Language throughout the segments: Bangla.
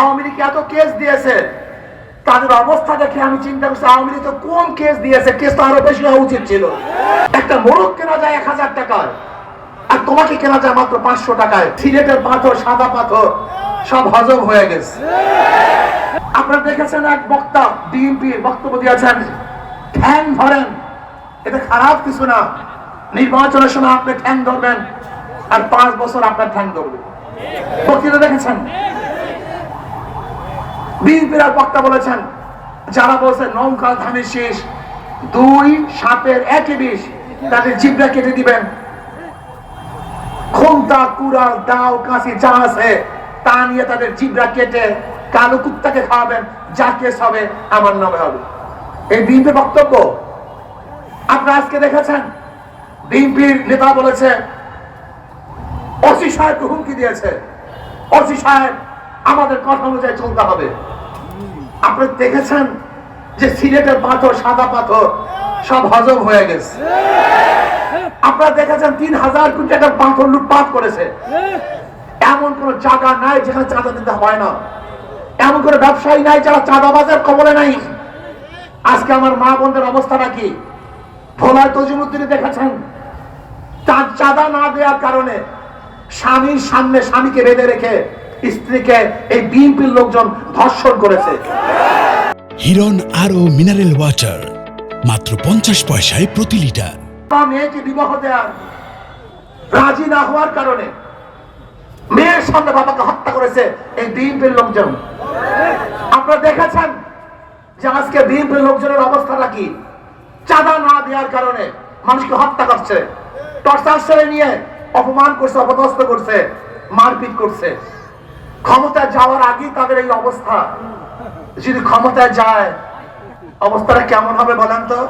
আওয়ামী লীগ এত কেস দিয়েছে, তাদের অবস্থা দেখে আমি চিন্তা করছি আওয়ামী লীগ তো কোন কেস দিয়েছে, কেস তো আরো বেশি হওয়া উচিত ছিল। একটা মোরগ কেনা যায় 1000 টাকায়, আর তোমাকে কেনা যায় মাত্র 500 টাকায়। সিলেটের পাথর, সাদা পাথর সব হজম হয়ে গেছে। আপনারা দেখেছেন এক বক্তা বিএনপির বক্তব্য দিয়েছেন, ঠ্যাং ধরেন। এটা খারাপ কিছু না। নির্বাচনের সময় আপনি ঠ্যাং ধরবেন আর 5 বছর আপনার ঠ্যাং ধরবে। বক্তৃতা দেখেছেন? বিএনপির বক্তা বলেছেন, যারা বলছে নৌকা ধানের শীষ, 2 সাপের একই বিষ, তাদের জিভটা কেটে দিবেন। খুন্তা, কুড়াল, দাও, কাঁচি যা আছে তা নিয়ে তাদের জিভটা কেটে কালো কুত্তাকে খাওয়াবেন, যা কেস হবে আমার নামে হবে। এই বিএনপির বক্তব্য আপনারা আজকে দেখেছেন। বিএনপির নেতা বলেছে, ওসি সাহেবকে হুমকি দিয়েছে, ওসি সাহেব আমাদের কথা অনুযায়ী চলতে হবে। আপনি দেখেছেন যে সিলেটের পাথর, সাদা পাথর সব হজম হয়ে গেছে। আপনারা দেখেছেন 3000 কোটি টাকার পাথর লুটপাট করেছে। এমন কোন জায়গা নাই যেখানে চাঁদা দিতে হয় না, এমন কোন ব্যবসায়ী নাই যারা চাঁদাবাজের কবলে নাই। আজকে আমার মা বোনদের অবস্থাটা কি? ভোলায় তজিমুদ্দিনে দেখেছেন, তার চাঁদা না দেওয়ার কারণে স্বামীর সামনে স্বামীকে বেঁধে রেখে স্ত্রীকে এই বিএনপির লোকজন ধর্ষণ করেছে। হিরন আরো মিনারেল ওয়াটার মাত্র 50 পয়সায় প্রতি লিটার। মেয়েকে বিবাহ দেওয়ার রাজি না হওয়ার কারণে মেয়ের সামনে বাবাকে হত্যা করেছে এই বিএনপির লোকজন। আপনারা দেখেছেন যে আজকে বিএনপির লোকজনের অবস্থাটা কি? চাঁদা না দেওয়ার কারণে মানুষকে হত্যা করছে, টর্চার সেলে নিয়ে অপমান করছে, অপদস্থ করছে, মারপিট করছে। ক্ষমতায় যাওয়ার আগেই তাদের এই অবস্থা। যদি ক্ষমতায় যায় অবস্থাটা কেমন হবে বলেন তো?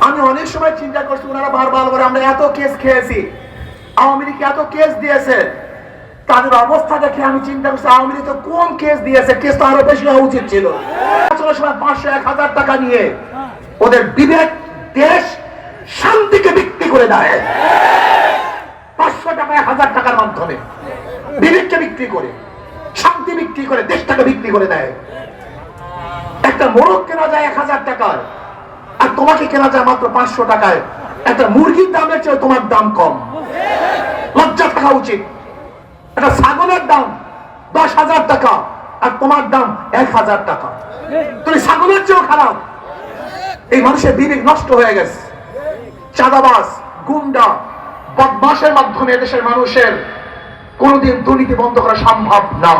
আমি অনেক সময় চিন্তা করছি, ওনারা বারবার বলে আমরা এত কেস খেয়েছি, আওয়ামী লীগ এত কেস দিয়েছে, তাদের অবস্থা দেখে আমি চিন্তা করছি আওয়ামী লীগ তো কোন কেস দিয়েছে, কেস তো আরো বেশি হওয়া উচিত ছিল। সময় 500-1000 টাকা নিয়ে ওদের বিবেক, দেশ, শান্তিকে বিক্রি করে দেয়। 500 টাকা 1000 টাকার মাধ্যমে বিবেককে বিক্রি করে, শান্তি বিক্রি করে, দেশটাকে বিক্রি করে দেয়। একটা মোরগ কেনা যায় 1000 টাকায়, আর তোমাকে কেনা যায় মাত্র 500 টাকায়। একটা মুরগির দামের চেয়ে তোমার দাম কম। লজ্জা থাকা উচিত। একটা ছাগলের দাম 10,000 টাকা, আর তোমার দাম 1000 টাকা। তুমি ছাগলের চেয়েও খারাপ। এই মানুষের বিবেক নষ্ট হয়ে গেছে। চাঁদাবাজ, গুন্ডা, বদমাশের মাধ্যমে দেশের মানুষের কোনদিন দুর্নীতি বন্ধ করা সম্ভব না।